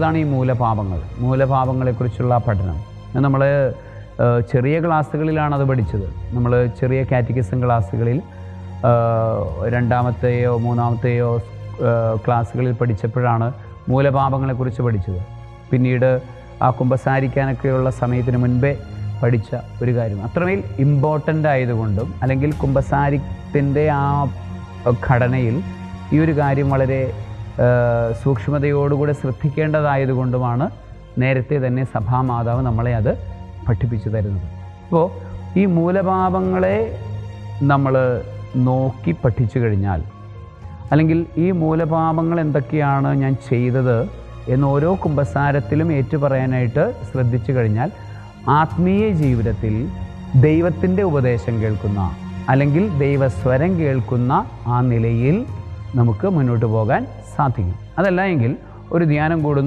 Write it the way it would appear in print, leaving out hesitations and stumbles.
ാണ് ഈ മൂലപാപങ്ങളെക്കുറിച്ചുള്ള പഠനം. നമ്മൾ ചെറിയ ക്ലാസ്സുകളിലാണ് അത് പഠിച്ചത്. നമ്മൾ ചെറിയ കാറ്റഗിസം ക്ലാസ്സുകളിൽ രണ്ടാമത്തെയോ മൂന്നാമത്തെയോ ക്ലാസ്സുകളിൽ പഠിച്ചപ്പോഴാണ് മൂലപാപങ്ങളെക്കുറിച്ച് പഠിച്ചത്. പിന്നീട് ആ കുമ്പസാരിക്കാനൊക്കെയുള്ള സമയത്തിന് മുൻപേ പഠിച്ച ഒരു കാര്യം അത്രമേൽ ഇമ്പോർട്ടൻ്റ് ആയതുകൊണ്ടും അല്ലെങ്കിൽ കുമ്പസാരത്തിൻ്റെ ആ ഘടനയിൽ ഈ ഒരു കാര്യം വളരെ സൂക്ഷ്മതയോടുകൂടെ ശ്രദ്ധിക്കേണ്ടതായതുകൊണ്ടുമാണ് നേരത്തെ തന്നെ സഭാമാതാവ് നമ്മളെ അത് പഠിപ്പിച്ചു തരുന്നത്. അപ്പോൾ ഈ മൂലപാപങ്ങളെ നമ്മൾ നോക്കി പഠിച്ചു കഴിഞ്ഞാൽ, അല്ലെങ്കിൽ ഈ മൂലപാപങ്ങൾ എന്തൊക്കെയാണ് ഞാൻ ചെയ്തത് എന്ന് ഓരോ കുമ്പസാരത്തിലും ഏറ്റുപറയാനായിട്ട് ശ്രദ്ധിച്ചു കഴിഞ്ഞാൽ, ആത്മീയ ജീവിതത്തിൽ ദൈവത്തിൻ്റെ ഉപദേശം കേൾക്കുന്ന അല്ലെങ്കിൽ ദൈവസ്വരം കേൾക്കുന്ന ആ നിലയിൽ നമുക്ക് മുന്നോട്ട് പോകാൻ സാധിക്കും. അതല്ല എങ്കിൽ ഒരു ധ്യാനം കൂടുന്നു,